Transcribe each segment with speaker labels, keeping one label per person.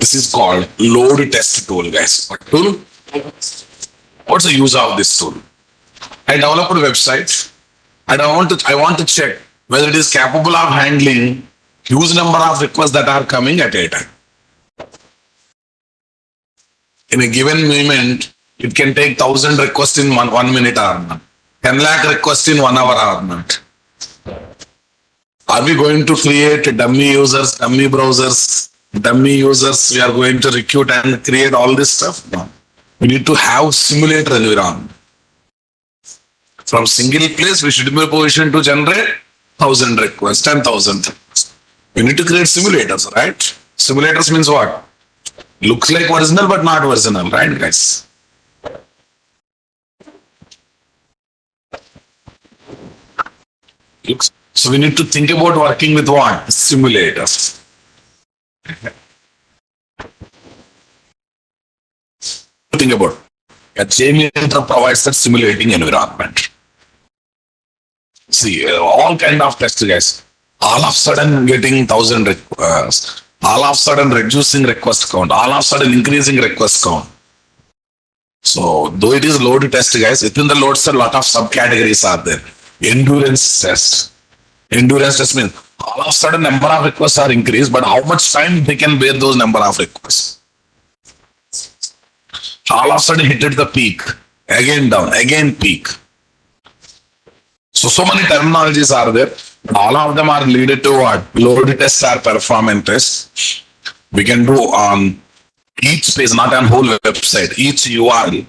Speaker 1: This is called load test tool, guys. What tool? What's the use of this tool? I developed a website and I want to check whether it is capable of handling huge number of requests that are coming at a time. In a given moment, it can take 1,000 requests in 1 minute or not. 10 lakh requests in 1 hour or not. Are we going to create dummy users, dummy browsers, dummy users? We are going to recruit and create all this stuff? No. We need to have simulator environment. From single place, we should be in a position to generate 1,000 requests, 10,000 requests. We need to create simulators, right? Simulators means what? Looks like original but not original, right, guys? So we need to think about working with what? Simulators. Think about a JMeter provides that simulating environment. See, all kind of tests, guys. All of a sudden getting 1,000 requests. All of a sudden reducing request count. All of a sudden increasing request count. So, though it is load test, guys, within the loads, a lot of subcategories are there. Endurance test. Endurance test means all of a sudden number of requests are increased, but how much time they can bear those number of requests. All of a sudden hit at the peak, again down, again peak. So many terminologies are there. All of them are leaded to what? Load tests or performance tests. We can do on each page, not on whole website, each URL.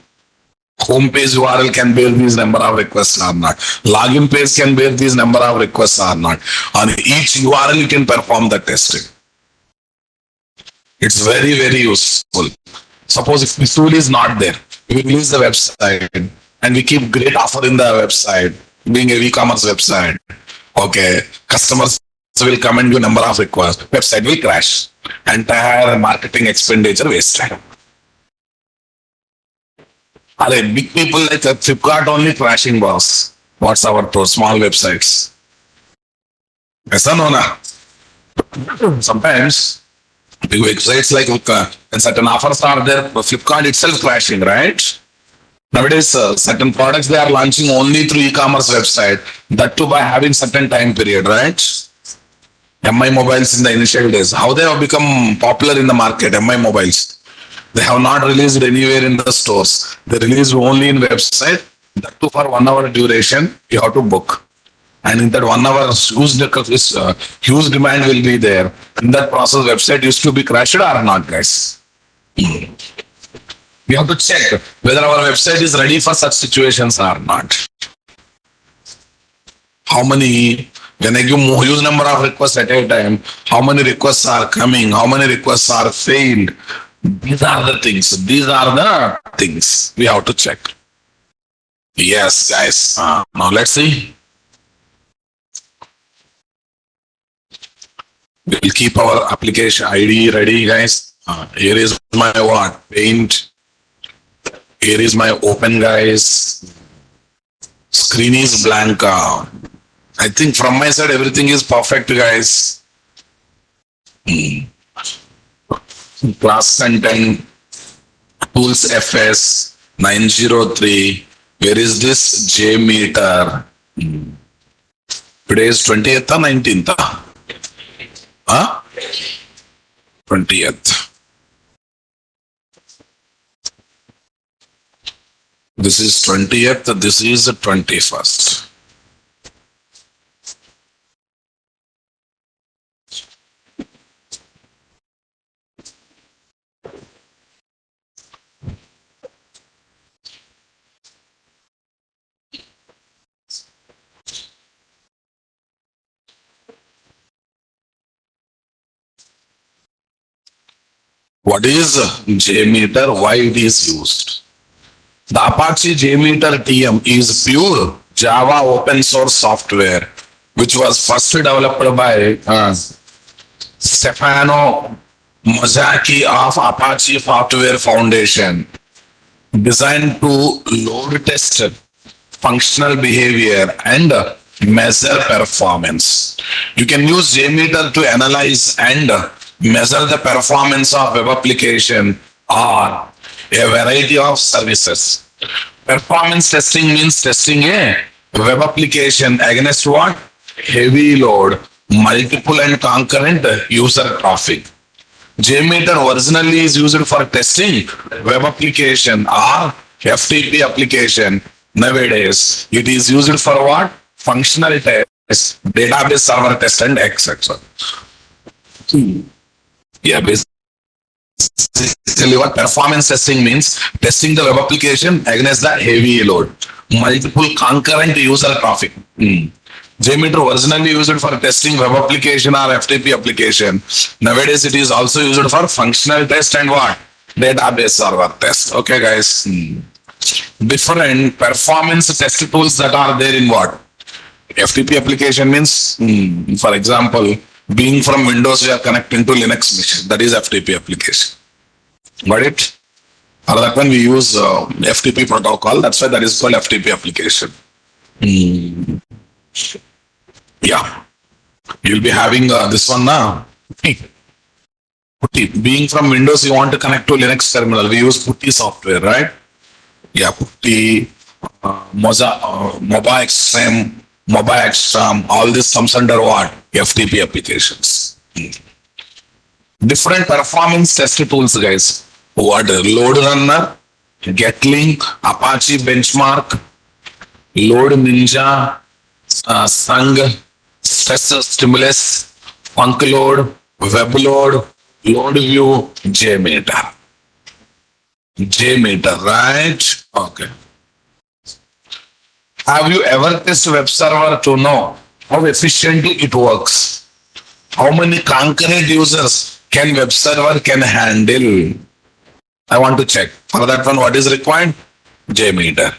Speaker 1: Home page URL can bear these number of requests or not. Login page can bear these number of requests or not. On each URL, you can perform the testing. It's very, very useful. Suppose if this tool is not there, we release the website and we keep great offer in the website, being a e-commerce website. Okay, customers will come and do number of requests. Website will crash. Entire marketing expenditure wasted. Are big people like Flipkart only crashing, boss? What's our those small websites? Yes or no? Sometimes big websites like and certain offers are there, Flipkart itself crashing, right? Nowadays, certain products they are launching only through e-commerce website. That too by having certain time period, right? MI mobiles in the initial days, how they have become popular in the market? MI mobiles. They have not released anywhere in the stores. They release only in website. That too for 1 hour duration, you have to book. And in that 1 hour, huge demand will be there. In that process, website used to be crashed or not, guys. We have to check whether our website is ready for such situations or not. How many, when I give huge number of requests at a time, how many requests are coming, how many requests are failed. These are the things. These are the things we have to check. Yes, guys. Now let's see. We will keep our application ID ready, guys. Here is my what? Paint. Here is my open, guys. Screen is blank. I think from my side everything is perfect, guys. Class content, tools FS 903. Where is this JMeter? Today is 20th or 19th? Huh? 20th. This is 20th. This is the 21st. What is JMeter? Why it is used? The Apache JMeter TM is pure Java open source software, which was first developed by Stefano Mazzocchi of Apache Software Foundation, designed to load test functional behavior and measure performance. You can use JMeter to analyze and measure the performance of web application or a variety of services. Performance testing means testing a web application against what? Heavy load, multiple and concurrent user traffic. JMeter originally is used for testing web application or FTP application. Nowadays, it is used for what? Functional test, database server test, and etc. Yeah, basically what performance testing means, testing the web application against the heavy load, multiple concurrent user traffic. JMeter originally used for testing web application or FTP application. Nowadays, it is also used for functional test and what? Database server test. Okay, guys. Different performance test tools that are there in what? FTP application means, for example, being from Windows, we are connecting to Linux machine. That is FTP application. Got it? For that one, we use FTP protocol. That's why that is called FTP application. Yeah. You'll be having this one now. Putty. Being from Windows, you want to connect to Linux terminal. We use Putty software, right? Yeah, Putty, Mobile Extreme, Mobile Extreme, all this comes under what? FTP applications. Different performance test tools, guys. What? Load Runner, Getlink, Apache Benchmark, Load Ninja, Sung, Stress Stimulus, FunkLoad, WebLoad, LoadView, JMeter. JMeter, right? Okay. Have you ever tested web server to know how efficiently it works? How many concurrent users can web server can handle? I want to check. For that one, what is required? JMeter.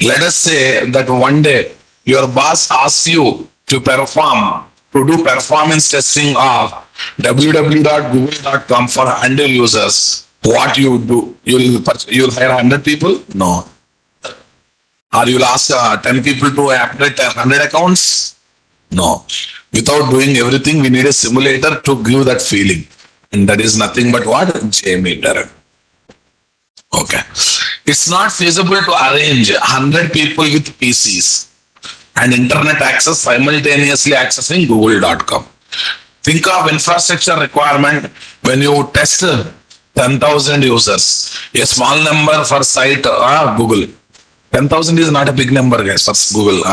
Speaker 1: Let us say that one day your boss asks you to do performance testing of www.google.com for 100 users. What you do? You'll hire 100 people? No. Or you'll ask 10 people to operate 100 accounts? No. Without doing everything, we need a simulator to give that feeling. And that is nothing but what? JMeter. Okay. It's not feasible to arrange 100 people with PCs and internet access simultaneously accessing google.com. Think of infrastructure requirement when you test 10,000 users. A small number for site Google. 10,000 is not a big number, guys, for Google.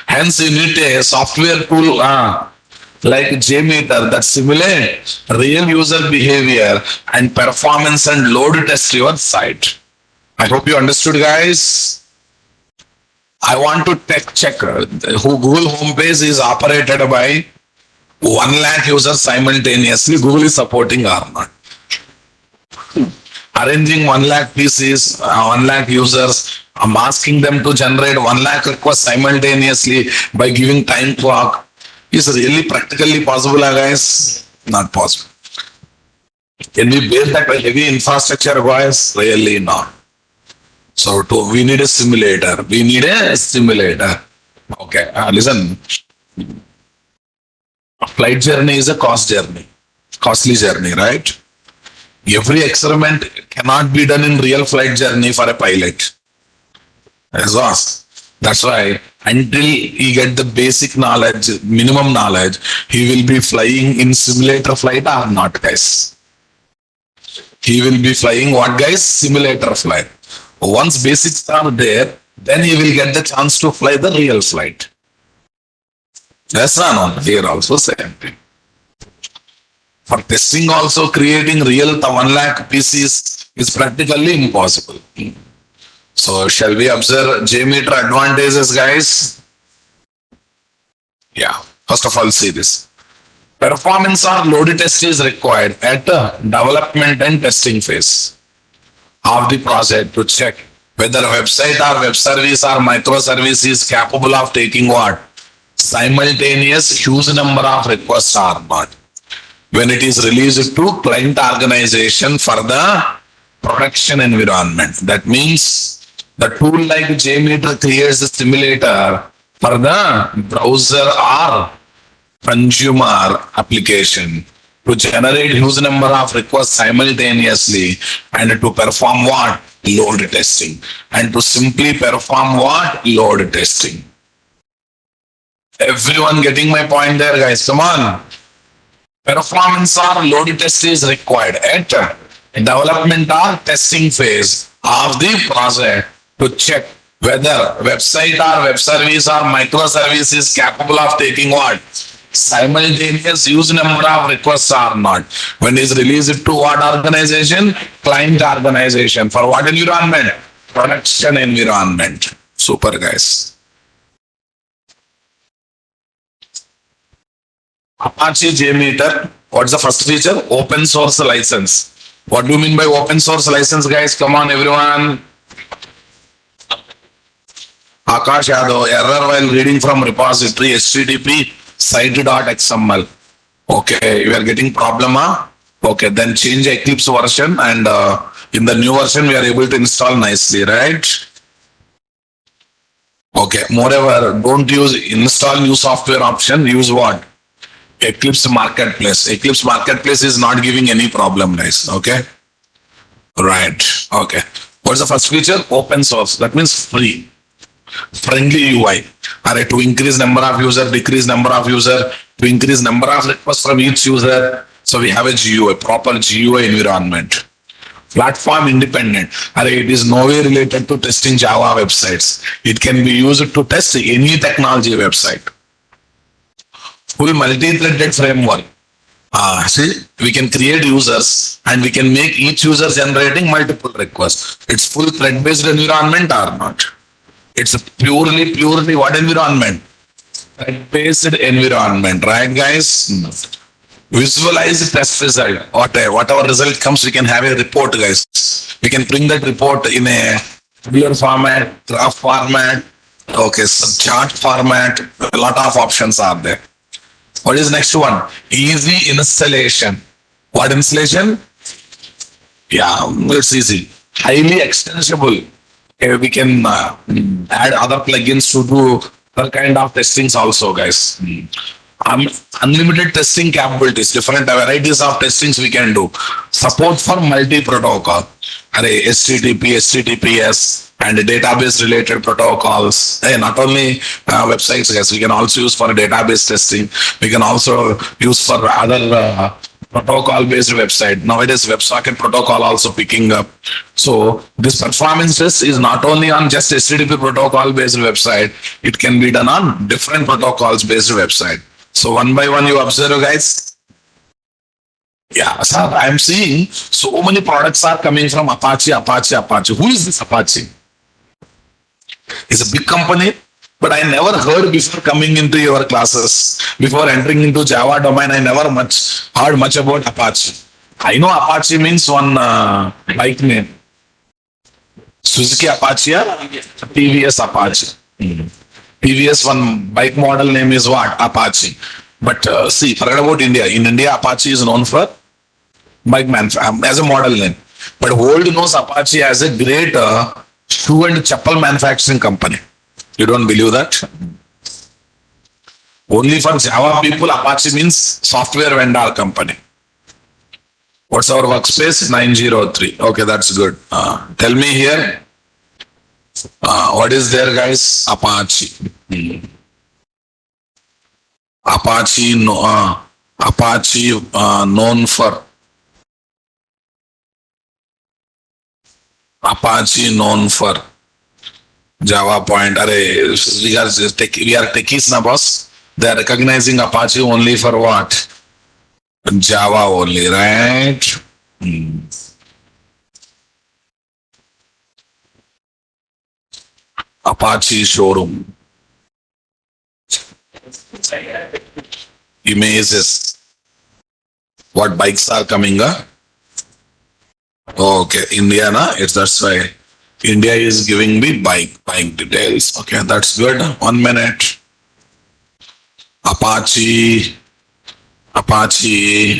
Speaker 1: Hence, you need a software tool like JMeter that simulate real user behavior and performance and load test your site. I hope you understood, guys. I want to check who Google homepage is operated by 1 lakh users simultaneously. Google is supporting or not. Arranging 1 lakh PCs, 1 lakh users, I'm asking them to generate 1 lakh requests simultaneously by giving time clock. Is really practically possible, guys? Not possible. Can we bear that heavy infrastructure, guys? Really not. So we need a simulator. We need a simulator. Okay, listen. Flight journey is a costly journey, right? Every experiment cannot be done in real flight journey for a pilot. That's why until he get the basic knowledge, minimum knowledge, he will be flying in simulator flight or not, guys. He will be flying what, guys? Simulator flight. Once basics are there, then he will get the chance to fly the real flight. That's not here also same thing. For testing also, creating real 1 lakh PCs is practically impossible. So shall we observe JMeter advantages, guys? Yeah, first of all, see this. Performance or load test is required at the development and testing phase of the project to check whether a website or web service or microservice is capable of taking what? Simultaneous huge number of requests or not. When it is released to client organization for the production environment. That means the tool like JMeter creates a simulator for the browser or consumer application to generate huge number of requests simultaneously and to perform what? Load testing. And to simply perform what? Load testing. Everyone getting my point there, guys? Come on. Performance or load test is required at development or testing phase of the project to check whether website or web service or microservice is capable of taking what? Simultaneous huge number of requests or not. When is released to what organization? Client organization. For what environment? Production environment. Super, guys. Apache JMeter. What's the first feature? Open source license. What do you mean by open source license, guys? Come on, everyone. Akash Yadav, error while reading from repository http site.xml. Okay, you are getting problem, huh? Okay, then change Eclipse version and in the new version we are able to install nicely, right? Okay, moreover, don't use install new software option, use what? Eclipse Marketplace. Eclipse Marketplace is not giving any problem, guys. Okay. Right. Okay. What's the first feature? Open source. That means free. Friendly UI. Alright, to increase number of user, decrease number of user, to increase number of requests from each user. So we have a GUI, proper GUI environment. Platform independent. It is no way related to testing Java websites. It can be used to test any technology website. Full multi-threaded framework. See, we can create users and we can make each user generating multiple requests. It's full thread-based environment or not? It's a purely what environment? Thread-based environment, right, guys? Visualize the test result. Whatever result comes, we can have a report, guys. We can bring that report in a tabular format, graph format, okay, chart format. A lot of options are there. What is next one? Easy installation. What installation? Yeah, it's easy. Highly extensible. We can add other plugins to do other kind of testings also, guys. Unlimited testing capabilities, different varieties of testings we can do. Support for multi-protocol. HTTP, HTTPS, and database related protocols. Not only websites, guys, we can also use for database testing. We can also use for other protocol based website. Nowadays WebSocket protocol also picking up. So this performance test is not only on just HTTP protocol based website, it can be done on different protocols based website. So one by one you observe, guys. Yeah, sir, I'm seeing so many products are coming from Apache. Who is this Apache? It's a big company, but I never heard before coming into your classes. Before entering into Java domain, I never heard much about Apache. I know Apache means one bike name. Suzuki Apache or TVS Apache. TVS one bike model name is what? Apache. But see, forget about India. In India, Apache is known for bike as a model name. But world knows Apache as a great shoe and chappal manufacturing company. You don't believe that? Only for Java people, Apache means software vendor company. What's our workspace? 903. Okay, that's good. Tell me here. What is there, guys? Apache. Apache known for Apache known for Java point. We are techies na boss. They are recognizing Apache only for what? Java only, right? Apache showroom. Images. What bikes are coming? Okay, India, na? That's why India is giving me bike details. Okay, that's good. 1 minute. Apache,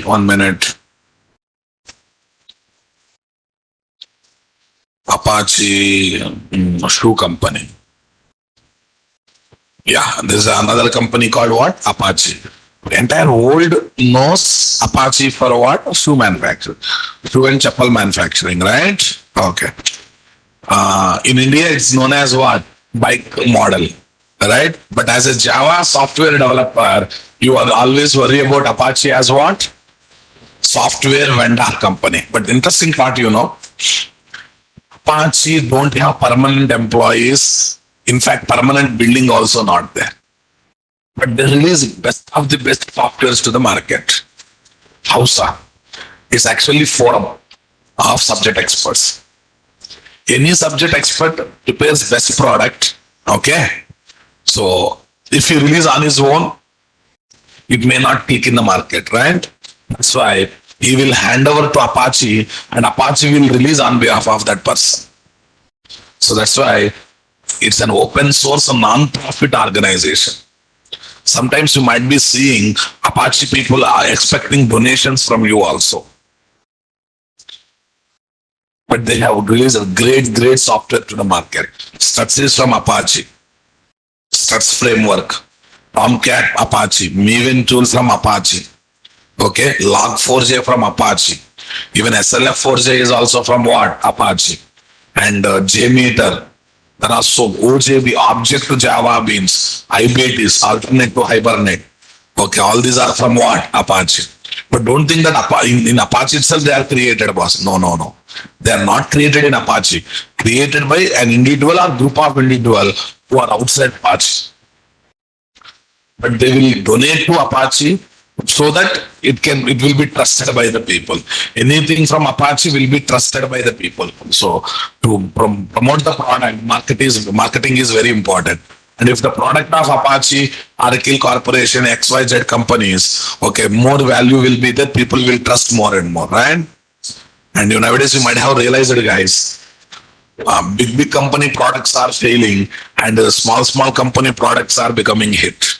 Speaker 1: 1 minute. Apache shoe company. Yeah, there's another company called what? Apache. Entire world knows Apache for what? Shoe manufacturing, shoe and chappal manufacturing, right? Okay. In India, it's known as what? Bike model, right? But as a Java software developer, you are always worry about Apache as what? Software vendor company. But the interesting part, Apache don't have permanent employees. In fact, permanent building also not there. But they release best of the best softwares to the market. Hausa is actually forum of subject experts. Any subject expert prepares best product. Okay. So if he release on his own, it may not click in the market, right? That's why he will hand over to Apache and Apache will release on behalf of that person. So that's why it's an open source non-profit organization. Sometimes you might be seeing Apache people are expecting donations from you also. But they have released a great software to the market. Struts is from Apache. Struts framework. Tomcat Apache. Maven tool from Apache. Okay. Log4j from Apache. Even SLF4j is also from what? Apache. And JMeter. There are so OJB, object to Java beans. IBIT is alternate to Hibernate. Okay, all these are from what? Apache. But don't think that in Apache itself they are created, boss. No. They are not created in Apache. Created by an individual or group of individual who are outside Apache. But they will donate to Apache so that it will be trusted by the people. Anything from Apache will be trusted by the people. So to promote the product, marketing is very important. And if the product of Apache, Oracle Corporation, XYZ companies, okay, more value will be that people will trust more and more, right? And nowadays you might have realized it, guys. Big company products are failing and small company products are becoming hit.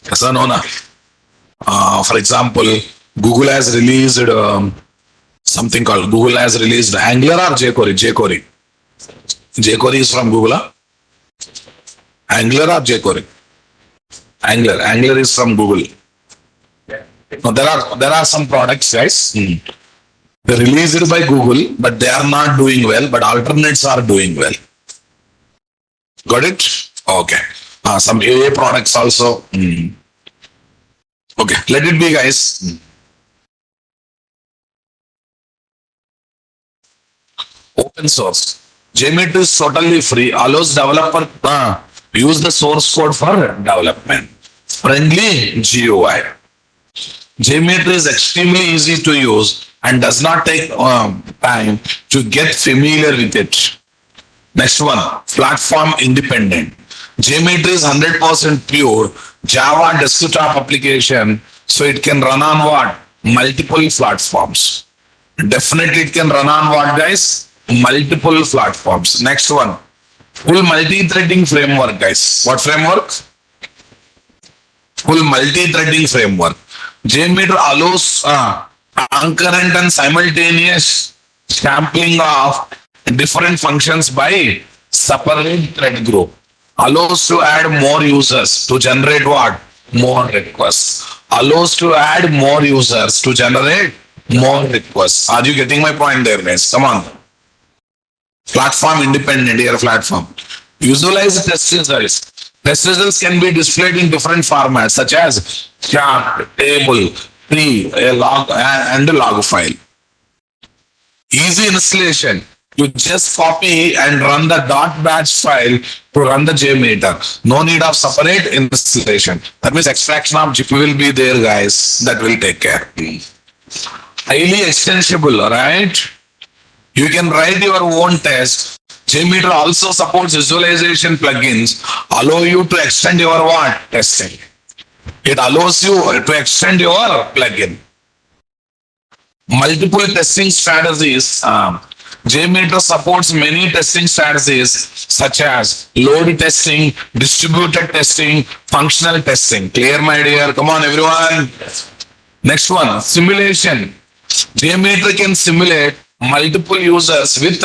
Speaker 1: Yes or no? For example, Google has released something called Angular or jQuery? jQuery is from Google. Huh? Angular or jQuery? Angular is from Google. No, there are some products, guys. They released by Google, but they are not doing well. But alternates are doing well. Got it? Okay. Some AA products also. Okay, let it be, guys. Open source. JMeter is totally free. Allows developer use the source code for development. Friendly GUI. JMeter is extremely easy to use and does not take time to get familiar with it. Next one, platform independent. JMeter is 100% pure Java desktop application, so it can run on what? Multiple platforms. Definitely it can run on what, guys? Multiple platforms. Next one, full multi-threading framework, guys. What framework? Full multi-threading framework. JMeter allows concurrent and simultaneous sampling of different functions by separate thread group. Allows to add more users to generate what? More requests. Allows to add more users to generate more requests. Are you getting my point there, guys? Come on. Platform independent, your platform. Visualize test results. Test results can be displayed in different formats such as chart, table, tree, a log, and a log file. Easy installation. You just copy and run the .batch file to run the JMeter. No need of separate installation. That means extraction of zip will be there, guys. That will take care. Highly extensible, right? You can write your own test. JMeter also supports visualization plugins. Allow you to extend your what? Testing. It allows you to extend your plugin. Multiple testing strategies. JMeter supports many testing strategies such as load testing, distributed testing, functional testing. Clear, my dear? Come on, everyone. Next one, simulation. JMeter can simulate multiple users with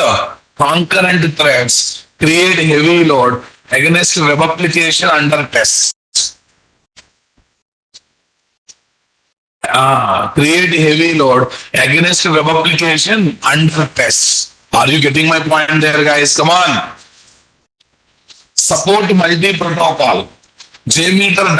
Speaker 1: concurrent threads, create heavy load against web application under test. create heavy load against web application under test. Are you getting my point there, guys? Come on. Support multi-protocol. JMeter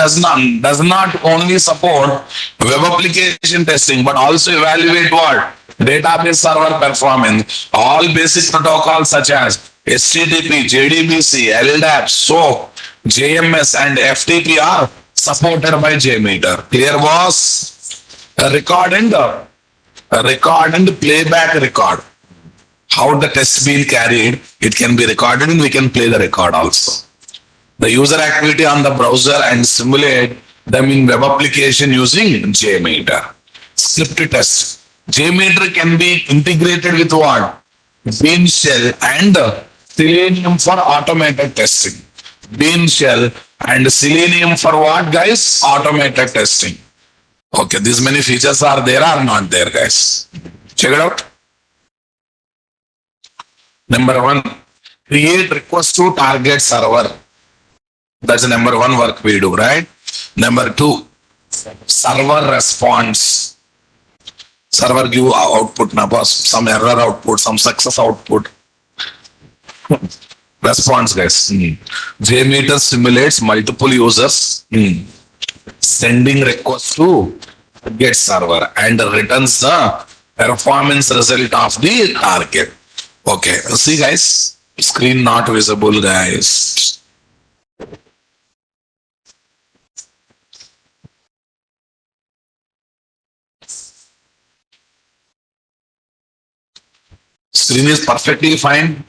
Speaker 1: does not only support web application testing, but also evaluate what? Database server performance. All basic protocols such as HTTP, JDBC, LDAP, SOAP, JMS, and FTP are supported by JMeter. Clear, boss? A record and playback record. How the test being carried, it can be recorded and we can play the record also. The user activity on the browser and simulate them in web application using JMeter. Script test. JMeter can be integrated with what? Bean shell and Selenium for automated testing. Bean shell and Selenium for what, guys? Automated testing. Okay, these many features are there or not there, guys? Check it out. Number one, create request to target server. That's the number one work we do, right? Number two, server response. Server give output, some error output, some success output. Response, guys. JMeter simulates multiple users sending request to get server and returns the performance result of the target. Okay, see, guys, screen not visible, guys. Screen is perfectly fine.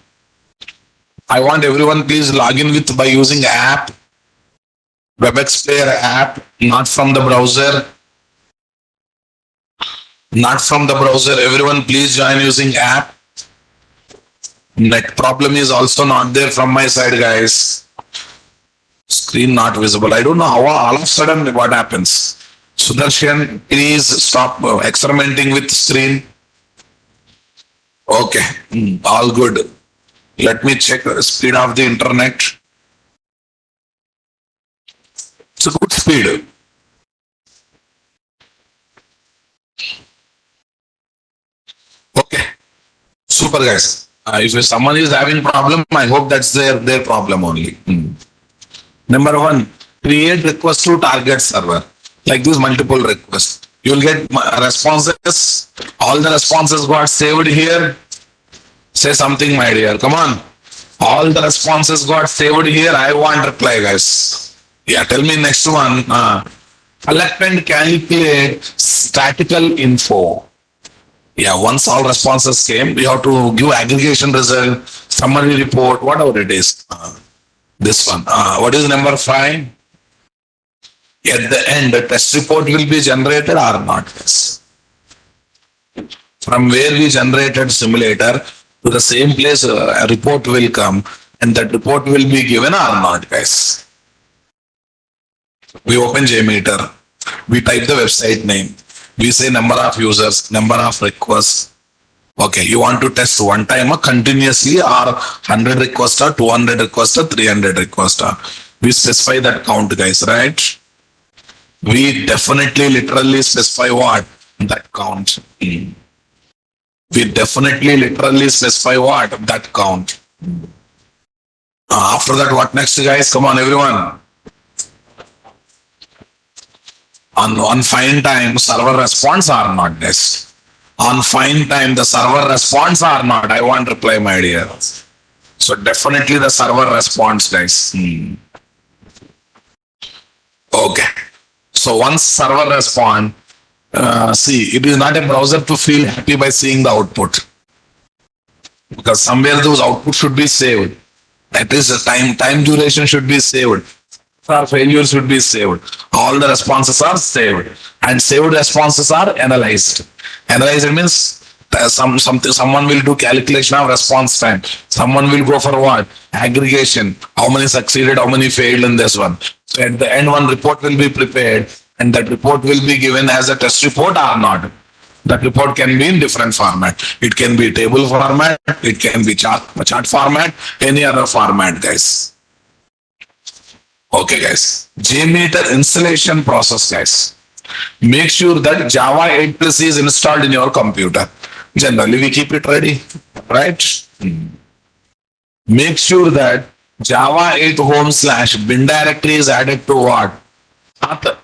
Speaker 1: I want everyone please log in with by using app, WebEx Player app, not from the browser. Not from the browser. Everyone please join using app. Net problem is also not there from my side, guys. Screen not visible. I don't know how all of a sudden what happens. Sudarshan, please stop experimenting with screen. Okay, all good. Let me check the speed of the internet. It's a good speed. Okay, super, guys. If someone is having problem, I hope that's their problem only. Number one, create request to target server. Like this, multiple requests. You will get responses. All the responses got saved here. Say something, my dear. Come on. All the responses got saved here. I want reply, guys. Yeah, tell me next one. Collect and calculate statistical info. Yeah, once all responses came, we have to give aggregation result, summary report, whatever it is. This one. What is number 5? At the end, the test report will be generated or not? Yes. From where we generated simulator to the same place, a report will come and that report will be given or not, guys. We open JMeter. We type the website name. We say number of users, number of requests. Okay, you want to test one time or continuously or 100 requests or 200 requests or 300 requests. We specify that count, guys, right? We definitely literally specify what? That count. We definitely literally specify what? That count. After that, what next, guys? Come on, everyone. On fine time, server response or not, this. On fine time, the server response or not. I want reply, my dear. So definitely the server response, guys. Okay. So once server respond, see, it is not a browser to feel happy by seeing the output. Because somewhere those outputs should be saved. That is the time duration should be saved. Our failures should be saved. All the responses are saved, and saved responses are analyzed. Analyzed means someone will do calculation of response time. Someone will go for what? Aggregation. How many succeeded? How many failed in this one? So at the end, one report will be prepared, and that report will be given as a test report or not. That report can be in different format. It can be table format. It can be chart format. Any other format, guys. Okay, guys. JMeter installation process, guys. Make sure that Java 8 plus is installed in your computer. Generally, we keep it ready, right? Make sure that Java 8 home slash bin directory is added to what? Path.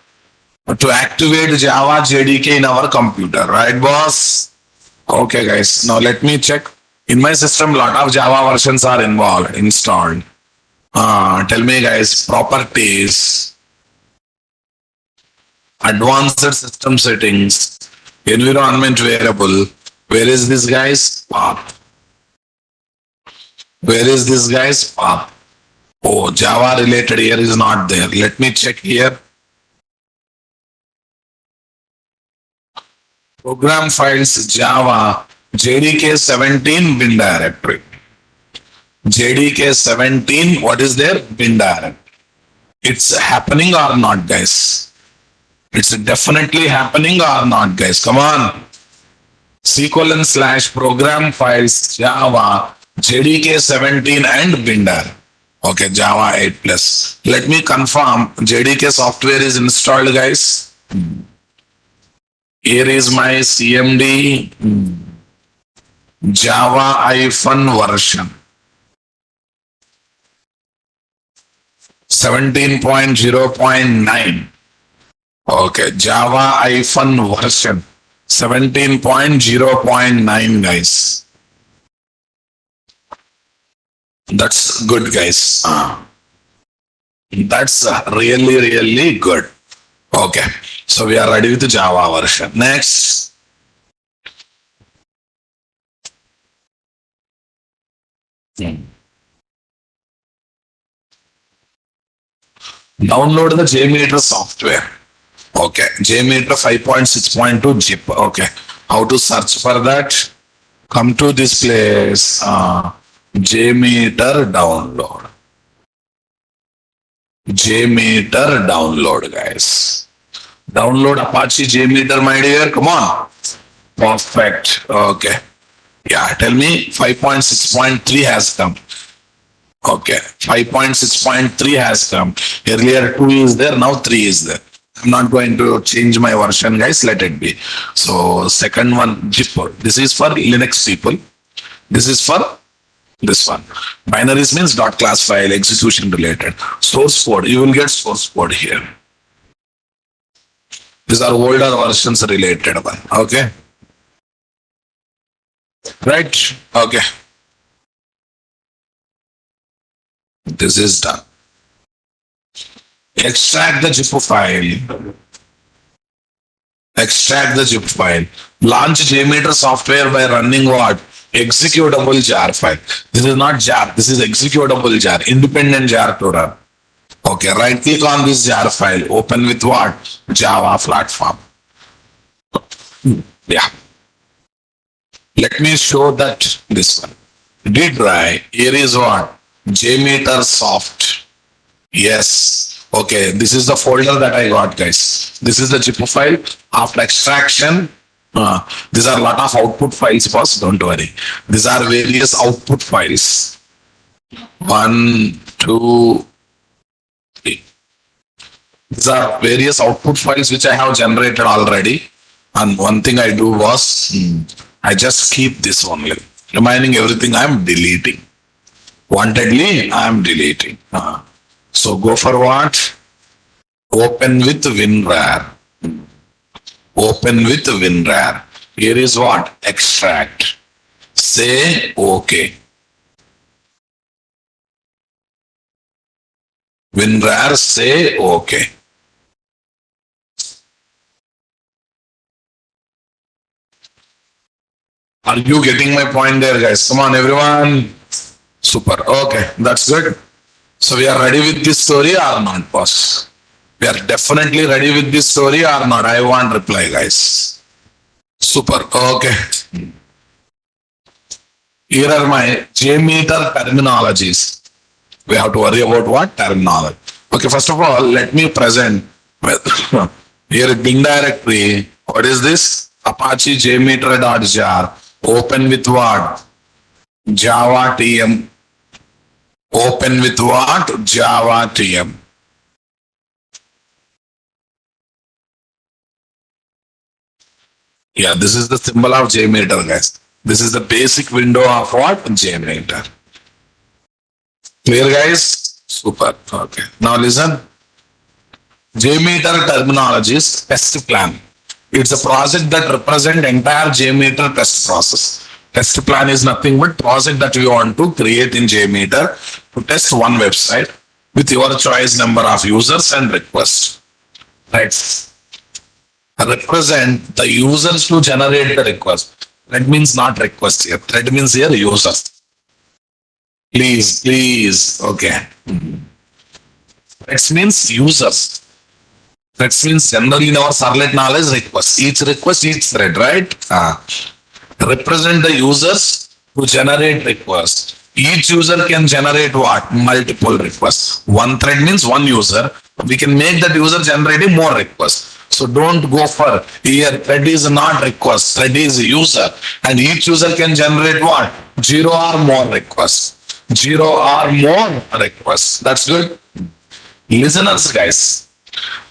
Speaker 1: To activate Java JDK in our computer, right, boss? Okay, guys. Now let me check. In my system, lot of Java versions are involved, installed. Tell me, guys, properties, advanced system settings, environment variable. Where is this, guys? Path. Where is this, guys? Path. Oh, Java related here is not there. Let me check here. Program files Java JDK 17 bin directory. JDK 17, what is there? Bin directory. It's happening or not, guys? It's definitely happening or not, guys? Come on. C:/ program files Java JDK 17 and bin directory. Okay, Java 8 plus. Let me confirm JDK software is installed, guys. Here is my CMD Java version 17.0.9. Okay, Java version 17.0.9, guys. That's good, guys. That's really, really good. Okay, so we are ready with the Java version. Next. Download the JMeter software. Okay, JMeter 5.6.2 zip. Okay, how to search for that? Come to this place. JMeter download. JMeter download, guys. Download Apache JMeter, my dear. Come on. Perfect. Okay. Yeah, tell me 5.6.3 has come. Okay, 5.6.3 has come. Earlier 2 is there, now 3 is there. I'm not going to change my version, guys. Let it be. So, second one, zip. This is for Linux people. This is for this one. Binaries means .class file, execution related. Source code, you will get source code here. These are older versions related one. Okay. Right? Okay. This is done. Extract the zip file. Extract the zip file. Launch JMeter software by running what? Executable jar file. This is not jar. This is executable jar. Independent jar to run. Okay, right click on this jar file. Open with what? Java platform. Yeah. Let me show that this one. Dry. Here is what? JMeter soft. Yes. Okay, this is the folder that I got, guys. This is the zip file. After extraction, these are a lot of output files, boss. Don't worry. These are various output files. 1, 2, 3. These are various output files which I have generated already. And one thing I do was, I just keep this only. Remaining everything I am deleting. Wantedly, I am deleting. So go for what? Open with WinRAR. Open with WinRAR. Here is what? Extract. Say OK. WinRAR, say OK. Are you getting my point there, guys? Come on, everyone. Super. Okay, that's good. So we are ready with this story or not, boss? We are definitely ready with this story or not? I want reply, guys. Super. Okay. Here are my JMeter terminologies. We have to worry about what? Terminology. Okay, first of all, let me present here bin directory. What is this? Apache JMeter.jar. Open with what? Java TM. Open with what? Java TM. Yeah, this is the symbol of JMeter, guys. This is the basic window of what? JMeter. Clear, guys? Super. Okay. Now listen. JMeter terminology is test plan. It's a project that represents entire JMeter test process. Test plan is nothing but project that we want to create in JMeter to test one website with your choice number of users and requests. Right. Represent the users to generate the request. That means not request here. That means here users. Please. Okay. That means users. That means generally in our servlet knowledge request. Each request, each thread, right? Represent the users to generate request. Each user can generate what? Multiple requests. One thread means one user. We can make that user generating more requests. So don't go for here. Thread is not request. Thread is user. And each user can generate what? 0 or more requests. 0 or more requests. That's good. Listeners, guys.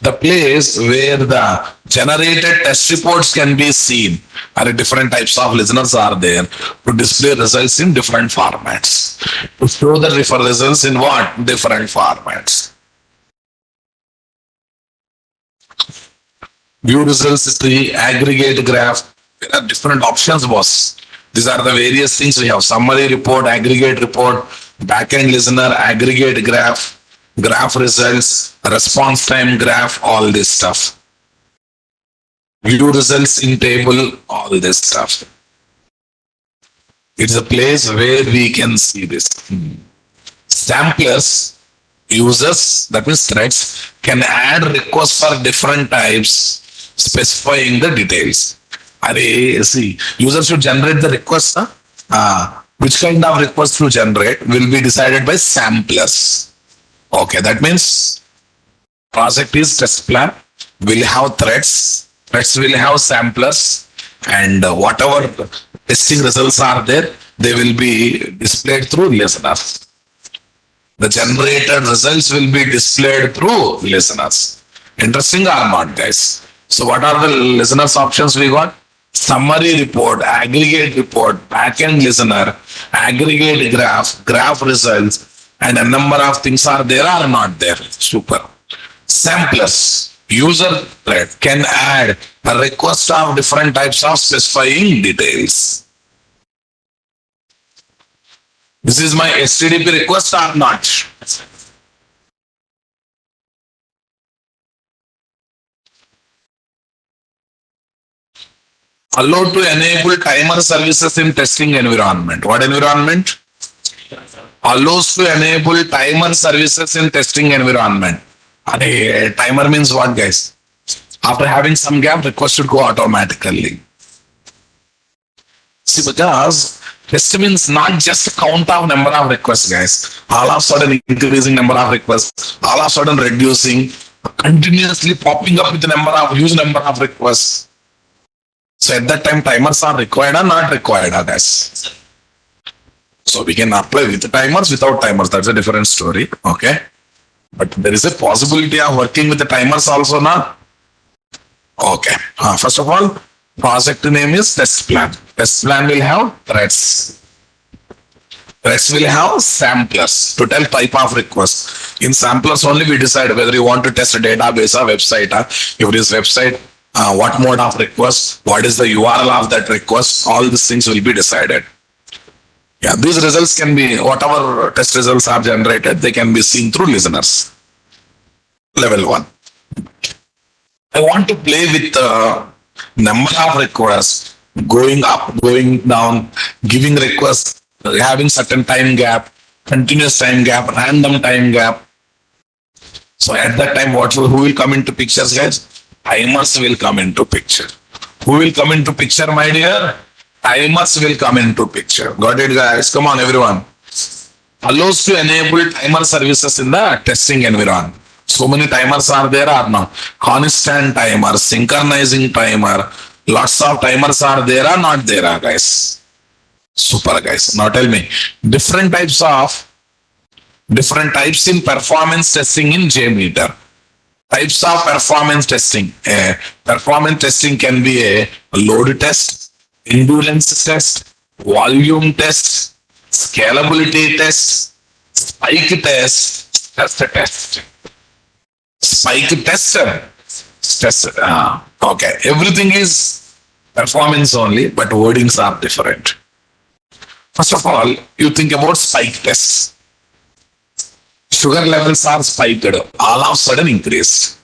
Speaker 1: The place where the generated test reports can be seen are different types of listeners are there to display results in different formats. To show the results in what? Different formats. View results tree, aggregate graph. There are different options, boss. These are the various things we have. Summary report, aggregate report, backend listener, aggregate graph, graph results, response time graph, all this stuff. View results in table, all this stuff. It's a place where we can see this. Samplers, users, that means threads, can add requests for different types, specifying the details. See, users should generate the request. Which kind of request to generate will be decided by samplers. Okay, that means project is test plan, will have threads, threads will have samplers, and whatever testing results are there, they will be displayed through listeners. The generated results will be displayed through listeners. Interesting or not, guys? So what are the listeners options we got? Summary report, aggregate report, backend listener, aggregate graph, graph results, and a number of things are there or not there. Super. Samplers, user thread can add a request of different types of specifying details. This is my HTTP request or not? Allowed to enable timer services in testing environment. What environment? Allows to enable timer services in testing environment. Timer means what, guys? After having some gap, request should go automatically. See, because test means not just count of number of requests, guys. All of a sudden increasing number of requests, all of a sudden reducing, continuously popping up with the huge number of requests. So at that time, timers are required or not required, guys? So we can apply with timers, without timers. That's a different story. Okay. But there is a possibility of working with the timers also now. Okay. First of all, project name is test plan. Test plan will have threads. Threads will have samplers to tell type of request. In samplers only we decide whether you want to test a database or website. If it is website, what mode of request, what is the URL of that request, all these things will be decided. Yeah, these results can be, whatever test results are generated, they can be seen through listeners. Level 1. I want to play with the number of requests, going up, going down, giving requests, having certain time gap, continuous time gap, random time gap. So at that time, who will come into pictures, guys? Timers will come into picture. Who will come into picture, my dear? Timers will come into picture. Got it, guys? Come on, everyone. Allows to enable timer services in the testing environment. So many timers are there or not? Constant timer, synchronizing timer. Lots of timers are there or not there, guys? Super, guys. Now tell me, different types in performance testing in JMeter. Types of performance testing. Performance testing can be a load test, endurance test, volume test, scalability test, spike test, test. Spike tester. Test. Okay. Everything is performance only, but wordings are different. First of all, you think about spike tests. Sugar levels are spiked, all of a sudden increased.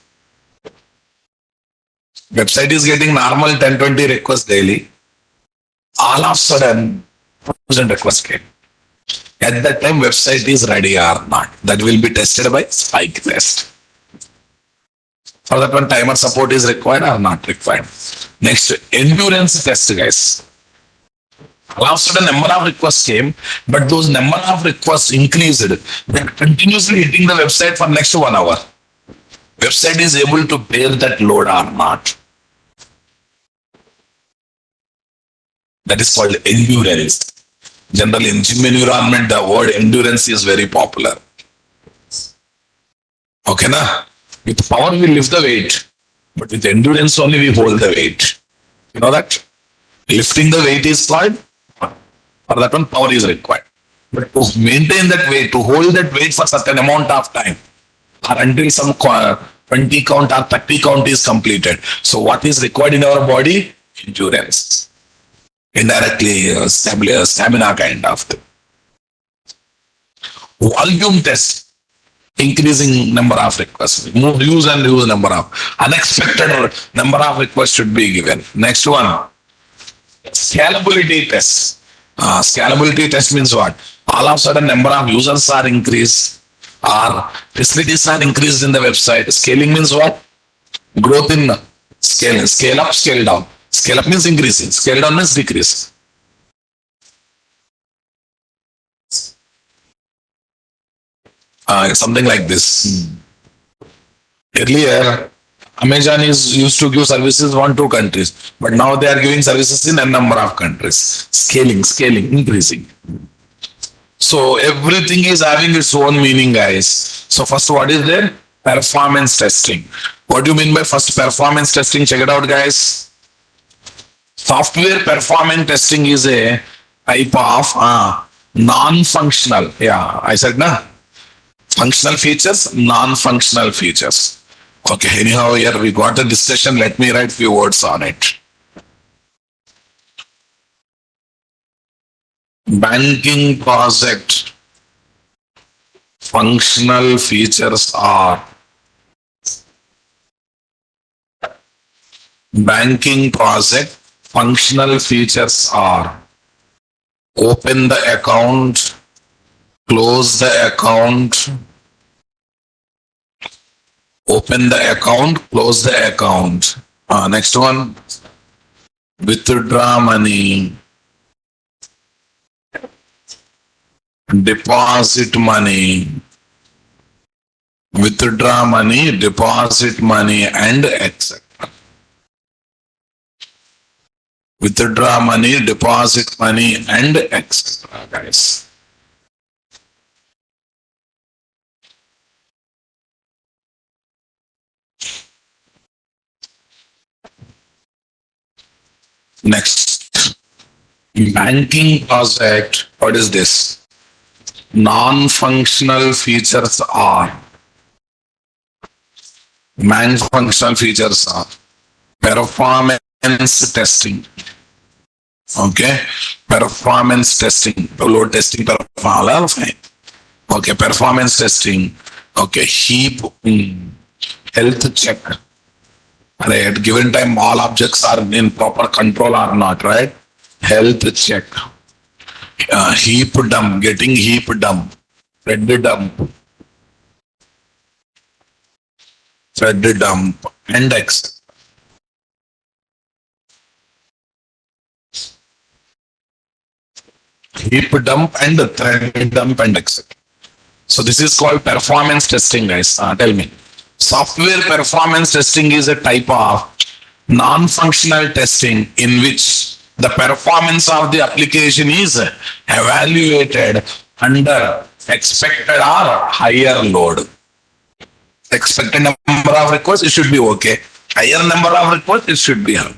Speaker 1: Website is getting normal 10-20 requests daily. All of a sudden, 1,000 requests came. At that time, website is ready or not. That will be tested by spike test. For that one, timer support is required or not required. Next, endurance test, guys. All of a sudden, number of requests came, but those number of requests increased. They are continuously hitting the website for next 1 hour. Website is able to bear that load or not. That is called endurance. Generally, in gym environment, the word endurance is very popular. Okay, na? With power, we lift the weight, but with endurance only, we hold the weight. You know that? Lifting the weight is called, for that one, power is required. But to maintain that weight, to hold that weight for certain amount of time, or until some 20 count or 30 count is completed. So what is required in our body? Endurance. Indirectly, stamina kind of thing. Volume test. Increasing number of requests. Use and use number of. Unexpected number of requests should be given. Next one. Scalability test. Scalability test means what? All of a sudden number of users are increased or facilities are increased in the website. Scaling means what? Growth in scale. Scale up, scale down. Scale up means increasing. Scale down means decrease. Something like this. Earlier, Amazon is used to give services in 1-2 countries, but now they are giving services in a number of countries. Scaling, increasing. So everything is having its own meaning, guys. So first, what is there? Performance testing. What do you mean by first performance testing? Check it out, guys. Software performance testing is a type of non-functional. Yeah, I said na. Functional features, non-functional features. Okay, anyhow, here we got a discussion. Let me write few words on it. Banking project functional features are banking project functional features are open the account, close the account, open the account, close the account. Next one, withdraw money, deposit money, withdraw money, deposit money, and etc. Withdraw money, deposit money, and etc. Guys. Next, banking project. What is this? Non-functional features are. Non-functional features are performance testing. Okay, performance testing, load testing, performance. Fine. Okay, performance testing. Okay, heap health check. At given time, all objects are in proper control or not, right? Health check. Heap dump, getting heap dump, thread dump, and X. Heap dump and thread dump and X. So this is called performance testing, guys. Tell me. Software performance testing is a type of non-functional testing in which the performance of the application is evaluated under expected or higher load. Expected number of requests, it should be okay. Higher number of requests, it should be hard.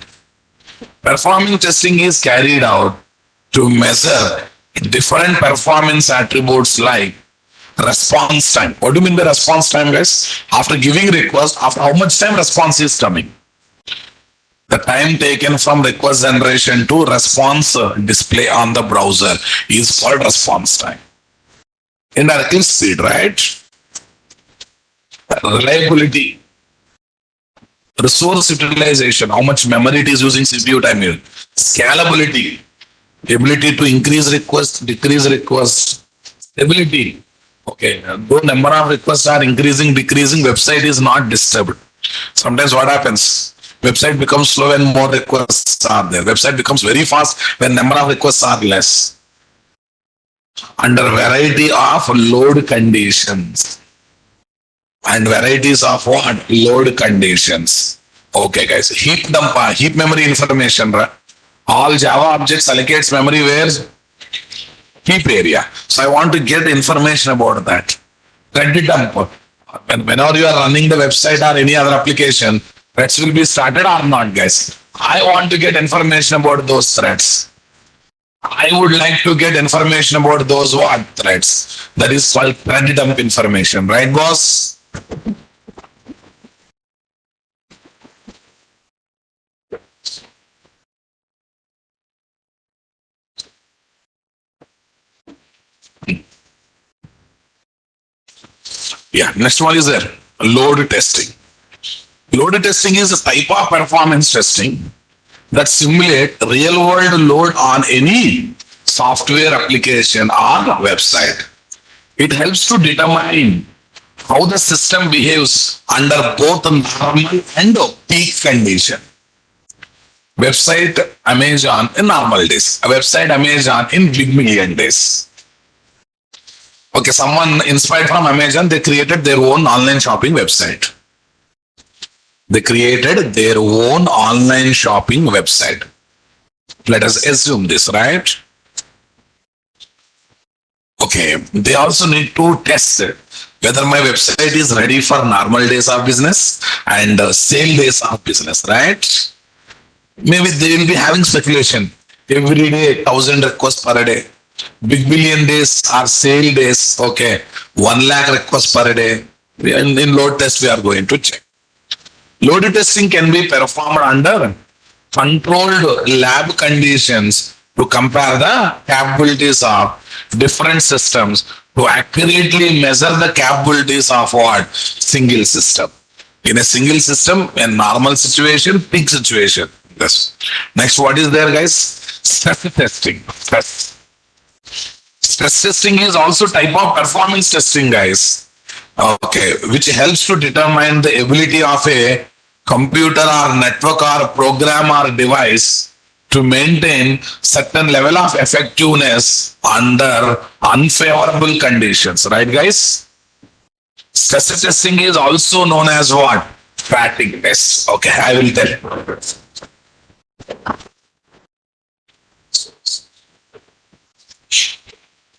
Speaker 1: Performing testing is carried out to measure different performance attributes like response time. What do you mean by response time, guys? After giving request, after how much time response is coming? The time taken from request generation to response display on the browser is called response time. Indirectly speed, right? Reliability, resource utilization, how much memory it is using CPU time here. Scalability, ability to increase request, decrease request, stability. Okay, though number of requests are increasing, decreasing, website is not disturbed. Sometimes what happens? Website becomes slow when more requests are there. Website becomes very fast when number of requests are less. Under variety of load conditions. And varieties of what? Load conditions. Okay, guys. Heap memory information. Right? All Java objects allocates memory where? Heap area. So I want to get information about that. Thread dump. Whenever you are running the website or any other application, threads will be started or not, guys. I want to get information about those threads. I would like to get information about those what threads. That is called thread dump information, right, boss? Yeah, next one is there. Load testing. Load testing is a type of performance testing that simulate real world load on any software application or website. It helps to determine how the system behaves under both normal and peak condition. Website Amazon in normal days, a website Amazon in big million days. Okay, someone inspired from Amazon, they created their own online shopping website. They created their own online shopping website. Let us assume this, right? Okay, they also need to test it, whether my website is ready for normal days of business and sale days of business, right? Maybe they will be having speculation. Every day, 1,000 requests per day. Big billion days are sale days. Okay, 1 lakh requests per day. In load test, we are going to check. Load testing can be performed under controlled lab conditions to compare the capabilities of different systems to accurately measure the capabilities of what? Single system. In a single system, a normal situation, peak situation. Yes. Next, what is there, guys? Stress testing. Stress testing is also type of performance testing, guys. Okay, which helps to determine the ability of a computer or network or program or device to maintain certain level of effectiveness under unfavorable conditions, right, guys? Stress testing is also known as what? Fatigue test. Okay, I will tell you.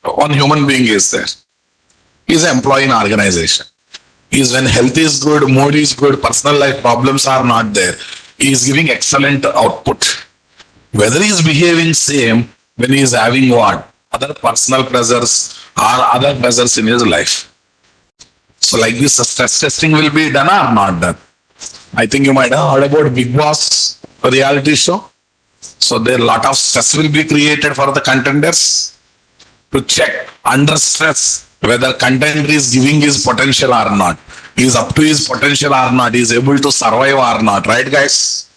Speaker 1: One human being is there. He's an employee in organization. Is when health is good, mood is good, personal life problems are not there. He is giving excellent output. Whether he is behaving same when he is having what? Other personal pressures or other pressures in his life. So like this, stress testing will be done or not done. I think you might have heard about Big Boss reality show. So there a lot of stress will be created for the contenders to check under stress whether contender is giving his potential or not. He is up to his potential or not. He is able to survive or not. Right, guys?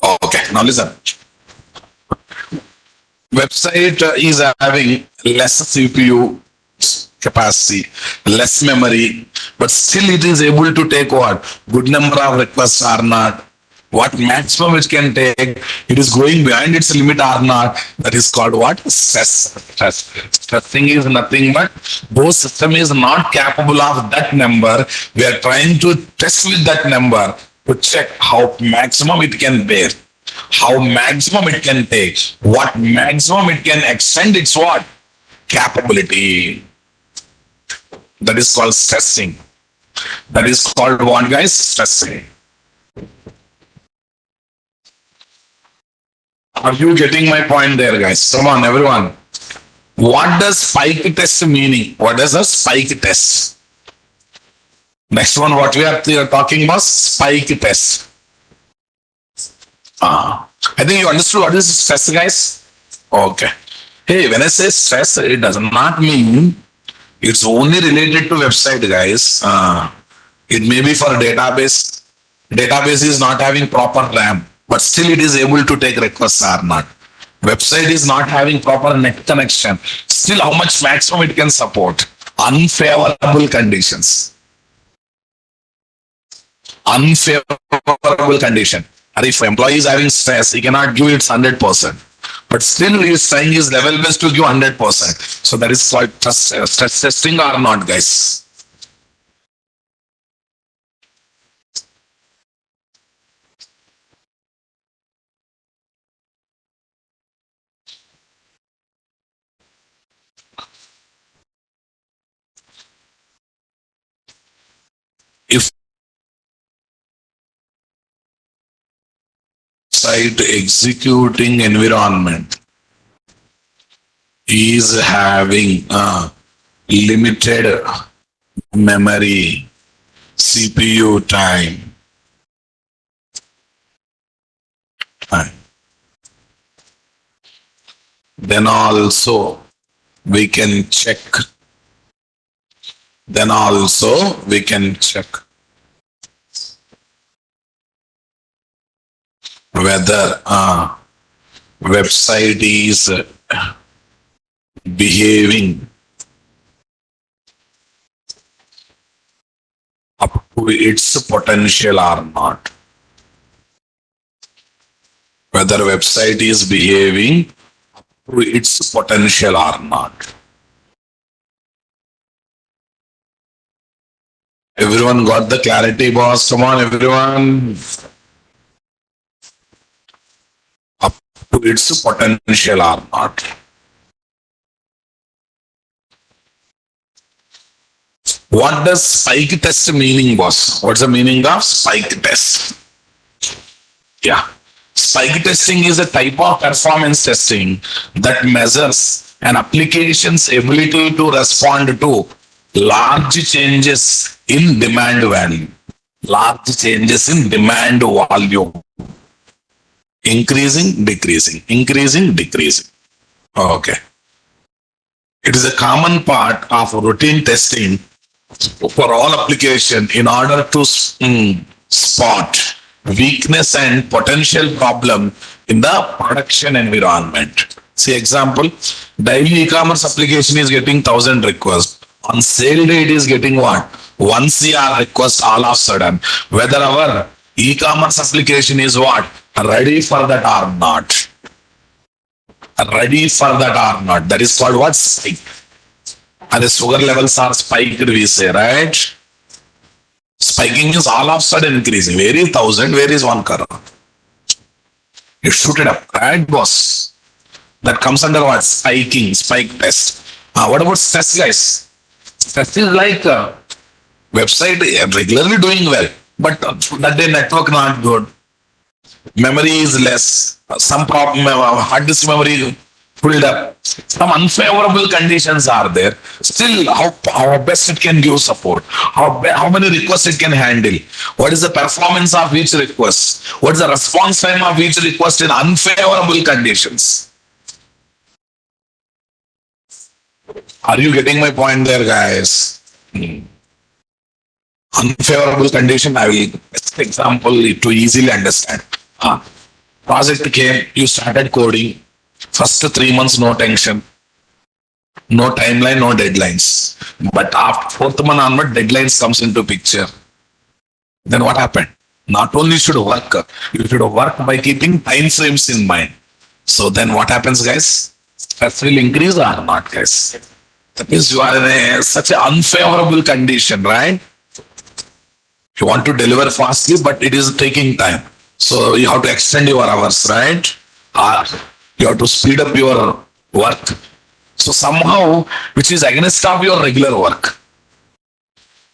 Speaker 1: Okay, now listen. Website is having less CPU capacity, less memory, but still it is able to take what? Good number of requests or not. What maximum it can take, it is going behind its limit or not. That is called what? Stress. Stressing is nothing but those system is not capable of that number. We are trying to test with that number to check how maximum it can bear, how maximum it can take, what maximum it can extend its what? Capability. That is called stressing. That is called what, guys? Stress. Are you getting my point there, guys? Come on, everyone. What does spike test meaning? What is a spike test? Next one, what we are talking about? Spike test. I think you understood what is stress, guys. Okay. Hey, when I say stress, it does not mean it's only related to website, guys. It may be for database. Database is not having proper RAM, but still it is able to take requests or not. Website is not having proper net connection. Still, how much maximum it can support? Unfavorable conditions. Unfavorable condition. And if employee is having stress, he cannot give its 100%. But still, he is trying his level best to give 100%. So that is called stress testing or not, guys. If site executing environment is having limited memory, CPU time, then also we can check. Then also we can check whether website is behaving up to its potential or not. Whether website is behaving up to its potential or not. Everyone got the clarity, boss? Come on, everyone. Up to its potential or not. What does spike test meaning, boss? What's the meaning of spike test? Yeah. Spike testing is a type of performance testing that measures an application's ability to respond to large changes in demand value. Large changes in demand volume. Increasing, decreasing, increasing, decreasing. Okay. It is a common part of routine testing for all application in order to spot weakness and potential problem in the production environment. See example, daily e-commerce application is getting 1,000 requests. On sale day, it is getting what? 1 CR request all of a sudden. Whether our e-commerce application is what? Ready for that or not. Ready for that or not. That is called what? Spike. And the sugar levels are spiked, we say, right? Spiking is all of a sudden increasing. Where is 1,000? Where is 1 crore? You shoot it up, right, boss? That comes under what? Spiking, spike test. What about stress, guys? Stress is like website regularly doing well, but that day network not good. Memory is less. Some problem, hard disk memory filled up. Some unfavorable conditions are there. Still, how best it can give support. How many requests it can handle. What is the performance of each request? What is the response time of each request in unfavorable conditions? Are you getting my point there, guys? Unfavorable condition, I will best example to easily understand. Project came, you started coding. First 3 months, no tension. No timeline, no deadlines. But after 4th month onward, deadlines comes into picture. Then what happened? Not only should work, you should work by keeping time frames in mind. So then what happens, guys? Stress will increase or not, guys? That means you are in such an unfavorable condition, right? You want to deliver fastly, but it is taking time. So you have to extend your hours, right? You have to speed up your work. So somehow, which is against of your regular work.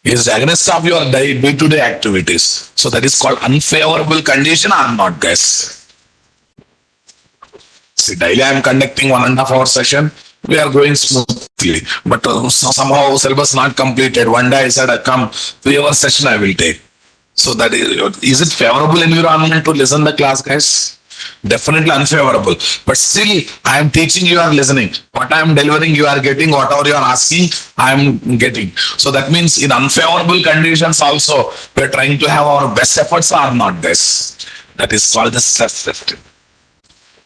Speaker 1: Is against of your day-to-day activities. So that is called unfavorable condition or not, guys? See, daily I am conducting 1.5 hour session. We are going smoothly, but somehow syllabus not completed. One day I said, I come 3 hour session I will take. So that is it favorable environment to listen the class, guys? Definitely unfavorable. But still, I am teaching, you are listening. What I am delivering, you are getting. Whatever you are asking, I am getting. So that means in unfavorable conditions also, we are trying to have our best efforts or not this. That is called the stress test.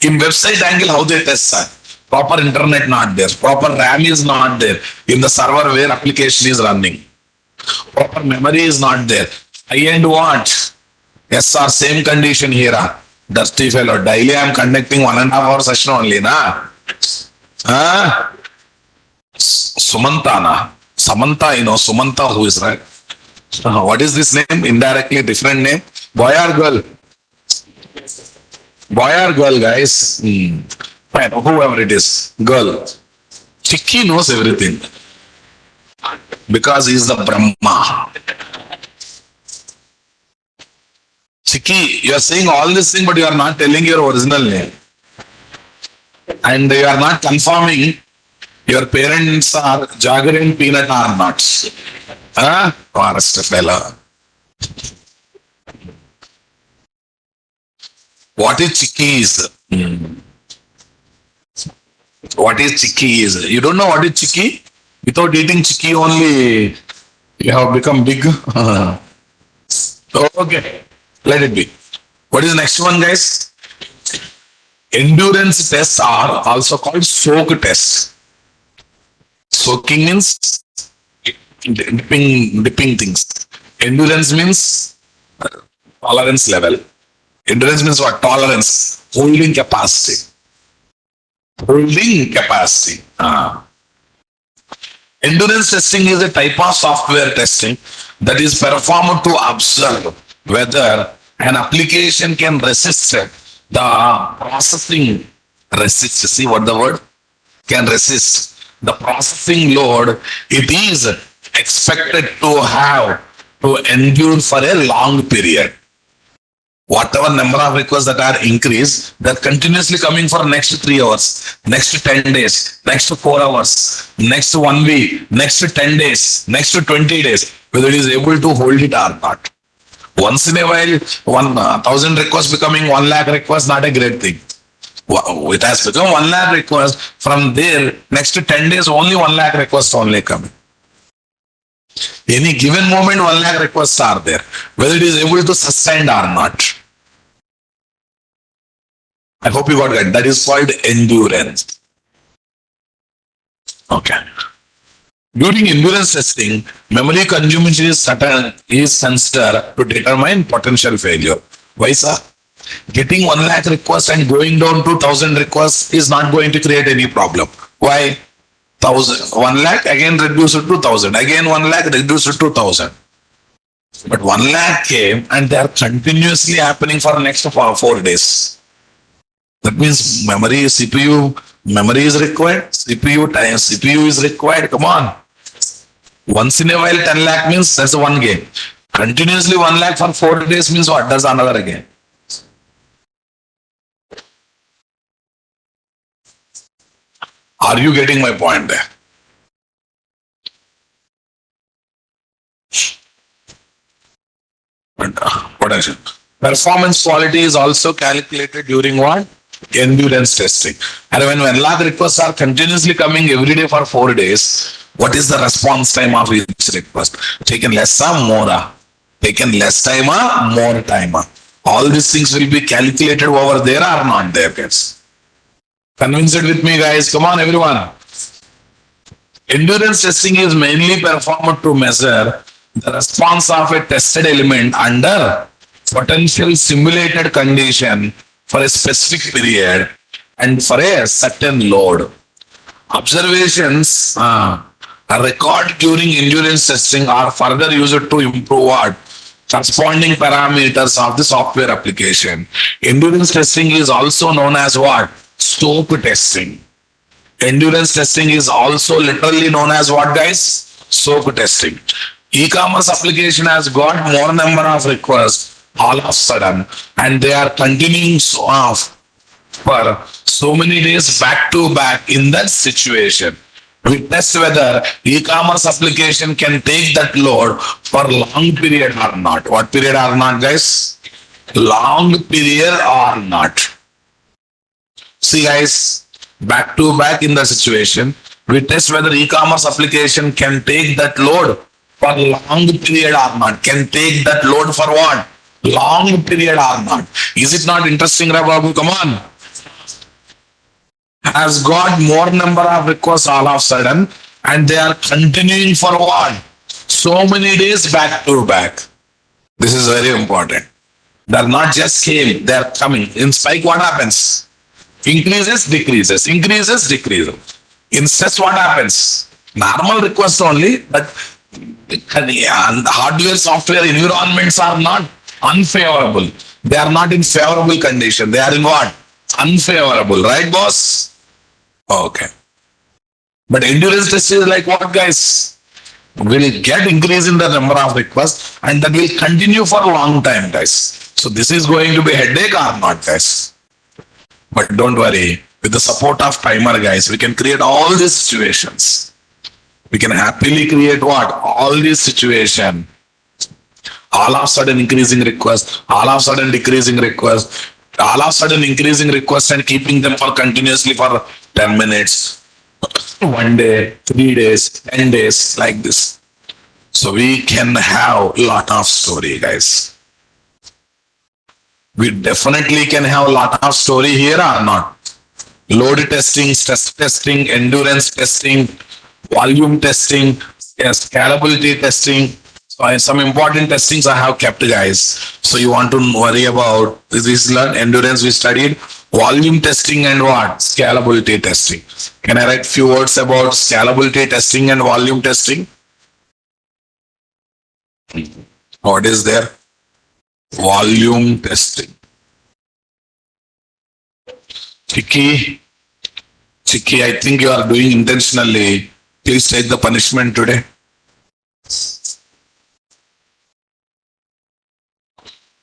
Speaker 1: In website angle, how they test, sir? Proper internet not there. Proper RAM is not there. In the server where application is running. Proper memory is not there. High-end what? Yes, sir, same condition here. Dusty fellow. Daily I am conducting 1.5 hour session only, na? Sumanta, na? Samantha, you know, Sumanta, who is right? What is this name? Indirectly different name. Boy or girl? Boy or girl, guys? Fine, whoever it is. Girl. Chicky knows everything. Because he is the Brahma. Chicky, you are saying all this thing, but you are not telling your original name. And you are not confirming your parents are Jaggery and Peanut or not. Forest fella. What is Chicky is? What is Chicky is? You don't know what is Chicky? Without eating Chicky only, you have become big. Okay. Let it be. What is the next one, guys? Endurance tests are also called soak tests. Soaking means dipping things. Endurance means tolerance level. Endurance means what? Tolerance. Holding capacity. Holding capacity. Endurance testing is a type of software testing that is performed to observe whether an application can resist the processing see what the word can resist the processing load it is expected to have to endure for a long period. Whatever number of requests that are increased, they're continuously coming for next 3 hours, next 10 days, next 4 hours, next 1 week, next 10 days, next 20 days, whether it is able to hold it or not. Once in a while, 1,000 requests becoming 1 lakh requests, not a great thing. It has become 1 lakh requests. From there, next 10 days, only 1 lakh requests only coming. Any given moment, 1 lakh requests are there. Whether it is able to sustain or not. I hope you got that. That is called endurance. Okay. During endurance testing, memory consumption is considered to determine potential failure. Why, sir? Getting 1 lakh requests and going down to 1,000 requests is not going to create any problem. Why? 1 lakh again reduced to 2,000. Again 1 lakh reduced to 2,000. But 1 lakh came and they are continuously happening for next 4 days. That means memory is required. CPU is required. Come on. Once in a while 10 lakh means that's one game. Continuously 1 lakh for 4 days means what? That's another again. Are you getting my point there? What I said. Performance quality is also calculated during what? Endurance testing. And when 1 lakh requests are continuously coming every day for 4 days, what is the response time of each request? Taken less time, more. Taken less time, more time. All these things will be calculated over there or not there, guys. Convince it with me, guys. Come on, everyone. Endurance testing is mainly performed to measure the response of a tested element under potential simulated condition for a specific period and for a certain load. Observations recorded during endurance testing are further used to improve what? Corresponding parameters of the software application. Endurance testing is also known as what? Soak testing. Endurance testing is also literally known as what, guys? Soak testing. E-commerce application has got more number of requests all of a sudden, and they are continuing so off for so many days back to back. In that situation, we test whether e-commerce application can take that load for long period or not. What period or not, guys? Long period or not. See, guys, back to back in the situation, we test whether e-commerce application can take that load for long period or not. Can take that load for what? Long period or not. Is it not interesting, Rababu? Come on. Has got more number of requests all of a sudden, and they are continuing for what? So many days back to back. This is very important. They're not just came, they're coming. In spike, what happens? Increases, decreases, increases, decreases. In stress, what happens? Normal request only, but hardware, software environments are not unfavorable. They are not in favorable condition. They are in what? Unfavorable, right, boss? Okay. But endurance test is like what, guys? Will get increase in the number of requests, and that will continue for a long time, guys. So this is going to be headache or not, guys? But don't worry, with the support of timer, guys, we can create all these situations. We can happily create what? All these situations. All of a sudden increasing requests, all of a sudden decreasing requests, all of a sudden increasing requests and keeping them for continuously for 10 minutes, 1 day, 3 days, 10 days, like this. So we can have a lot of story, guys. We definitely can have a lot of story here or not. Load testing, stress testing, endurance testing, volume testing, scalability testing. So some important testings I have kept, guys. So you want to worry about this learn endurance we studied, volume testing and what? Scalability testing. Can I write few words about scalability testing and volume testing? What is there? Volume testing. Chicky, I think you are doing intentionally. Please take the punishment today.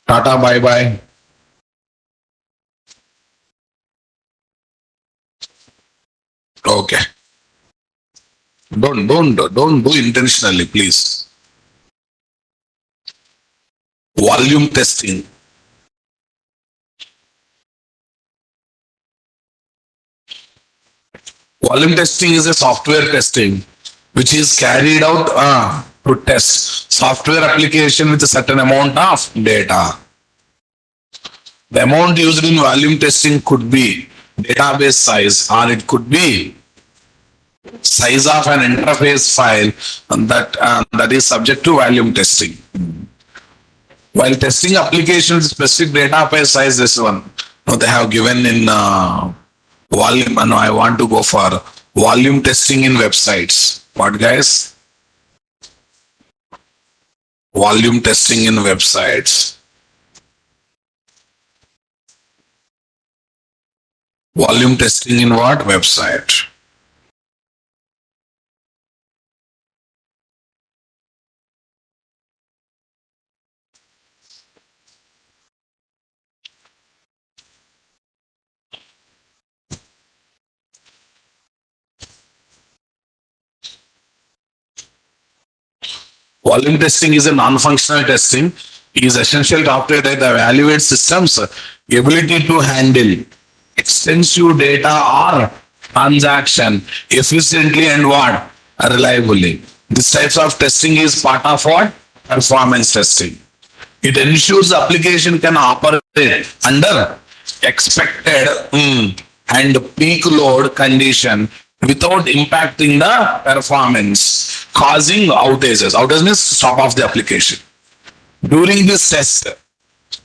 Speaker 1: Tata, bye bye. Okay. Don't do intentionally, please. Volume testing. Volume testing is a software testing which is carried out to test software application with a certain amount of data. The amount used in volume testing could be database size, or it could be size of an interface file that is subject to volume testing. While testing applications specific database size, this one they have given in volume. No, I want to go for volume testing in websites. What, guys? Volume testing in websites. Volume testing in what? Website. Volume testing is a non-functional testing. It is essential software that evaluates systems' ability to handle extensive data or transaction efficiently and what? Reliably. This types of testing is part of what? Performance testing. It ensures the application can operate under expected and peak load condition without impacting the performance, causing outages. Outage means stop off the application. During this test,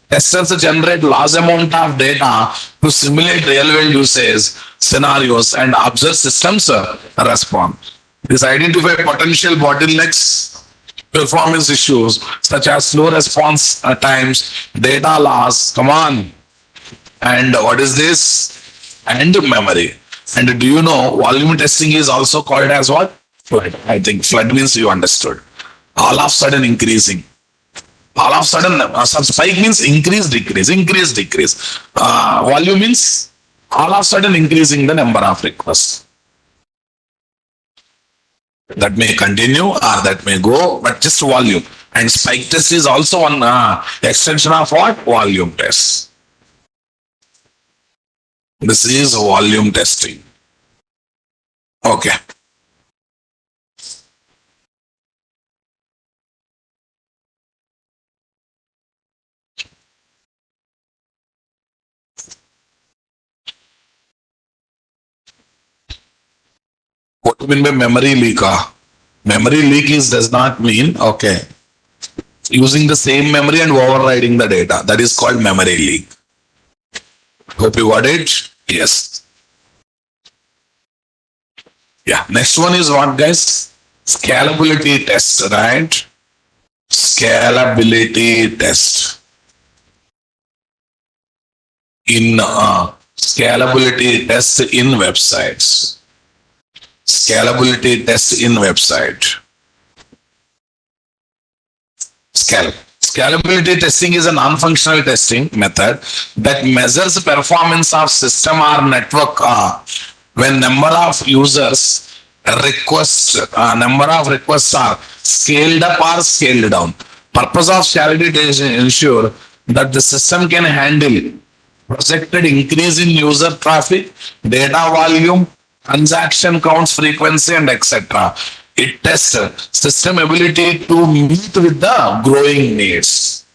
Speaker 1: testers generate large amount of data to simulate real-world usage scenarios and observe systems respond. This identify potential bottlenecks, performance issues such as slow response times, data loss. Come on, and what is this? And memory. And do you know volume testing is also called as what? Flood. I think flood means you understood. All of sudden increasing. All of sudden, some spike means increase, decrease, increase, decrease. Volume means all of sudden increasing the number of requests. That may continue or that may go, but just volume. And spike test is also one extension of what? Volume test. This is volume testing. Okay. What do you mean by memory leak? Memory leak is does not mean okay using the same memory and overriding the data. That is called memory leak. Hope you got it. Yes. Yeah. Next one is what, guys? Scalability test, right? Scalability test. In scalability test in websites. Scalability test in website. Scalability testing is a non-functional testing method that measures performance of system or network when number of users number of requests are scaled up or scaled down. Purpose of scalability testing is to ensure that the system can handle projected increase in user traffic, data volume, transaction counts, frequency, and etc. It tests system ability to meet with the growing needs.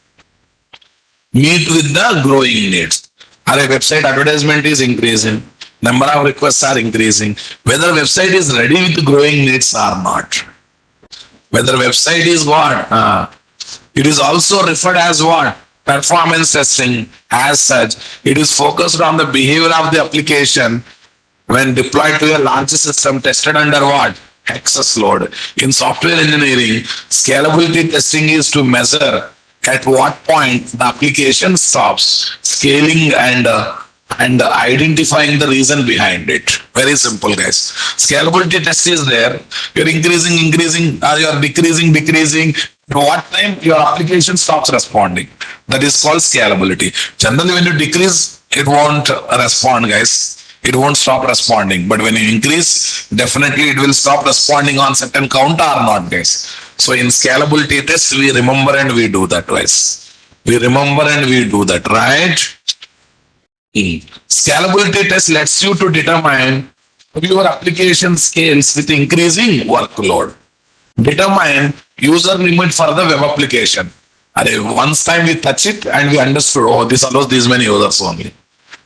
Speaker 1: Meet with the growing needs. Our website advertisement is increasing. Number of requests are increasing. Whether website is ready with growing needs or not. Whether website is what? It is also referred as what? Performance testing. As such, it is focused on the behavior of the application when deployed to a large system tested under what? Access load. In software engineering, scalability testing is to measure at what point the application stops scaling and identifying the reason behind it. Very simple, guys. Scalability test is there. You're increasing, or you're decreasing. At what time your application stops responding? That is called scalability. Generally, when you decrease, it won't respond, guys. It won't stop responding. But when you increase, definitely it will stop responding on certain count or not, guys. So in scalability test, we remember and we do that, guys. We remember and we do that, right? Scalability test lets you to determine your application scales with increasing workload. Determine user limit for the web application. Once time we touch it and we understood, oh, this allows these many users only.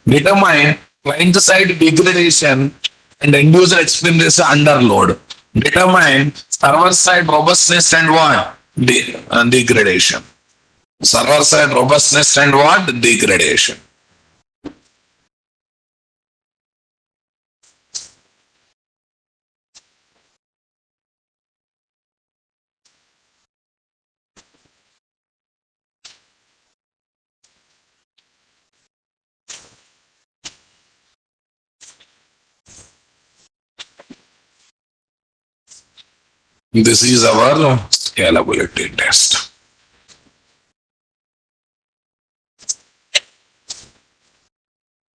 Speaker 1: Determine client side degradation and end user experience under load. Determine server side robustness and what? Degradation. Server side robustness and what? Degradation. This is our scalability test.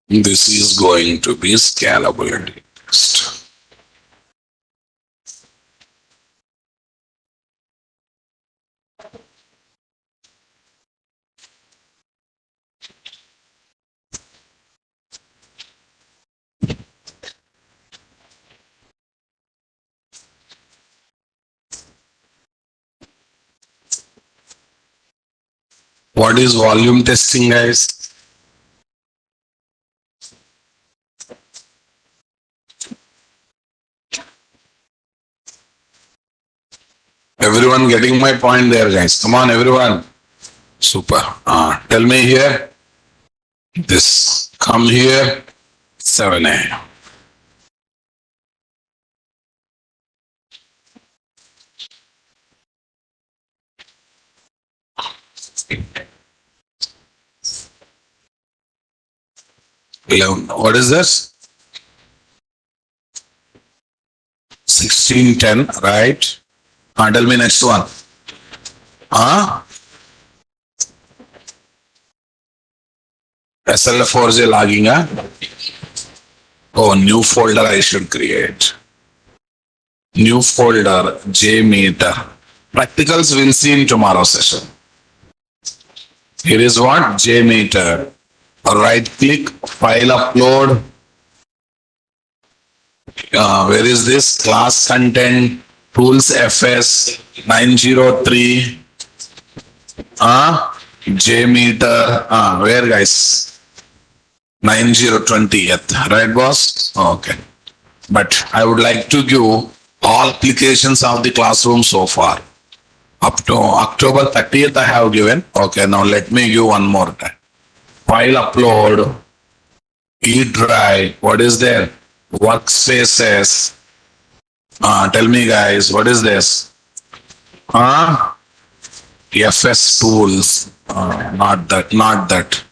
Speaker 1: This is going to be scalability test. What is volume testing, guys? Everyone getting my point there, guys? Come on, everyone. Super. Tell me here. This. Come here. 7A. What is this? 1610, right? Tell me next one. Huh? SL4J logging, huh? Oh, new folder I should create. New folder, JMeter. Practicals we'll see in tomorrow's session. Here is what? JMeter. Right click, file upload. Where is this? Class content, tools FS 903. JMeter. Where guys? 9020th. Right, boss? Okay. But I would like to give all applications of the classroom so far. Up to October 30th I have given. Okay, now let me give one more time. File upload, E-Drive, what is there? Workspaces. Tell me guys, what is this? FS tools. Not that.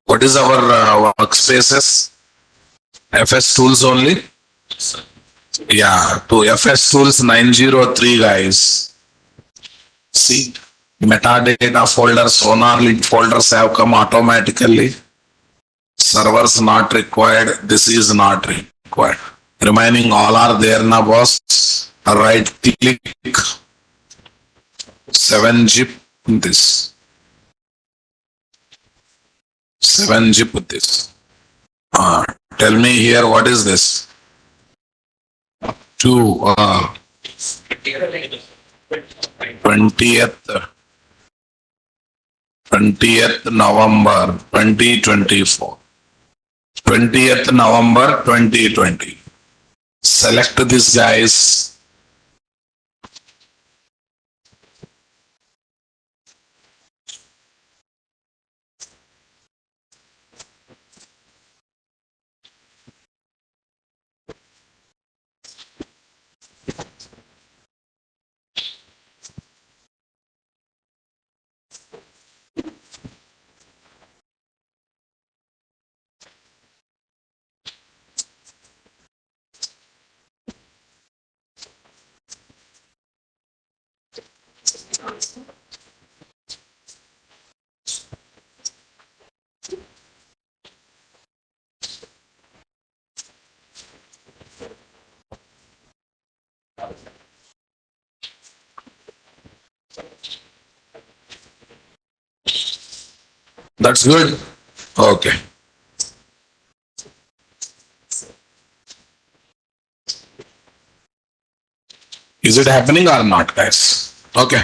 Speaker 1: What is our workspaces? FS tools only? Yeah, to FS tools 903 guys. See, metadata folder, Sonar link folders have come automatically. Servers not required. This is not required. Remaining all are there now, boss. Right click. 7-zip this. 7-zip this. Tell me here what is this? To 20th November 2024. 20th November 2020. Select this guys. That's good. Okay. Is it happening or not, guys? Okay.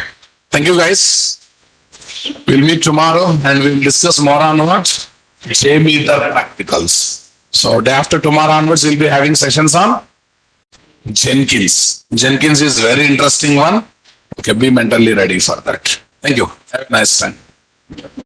Speaker 1: Thank you, guys. We'll meet tomorrow and we'll discuss more on what? JMeter practicals. So day after tomorrow onwards, we'll be having sessions on Jenkins. Jenkins is very interesting one. Okay, be mentally ready for that. Thank you. Have a nice time.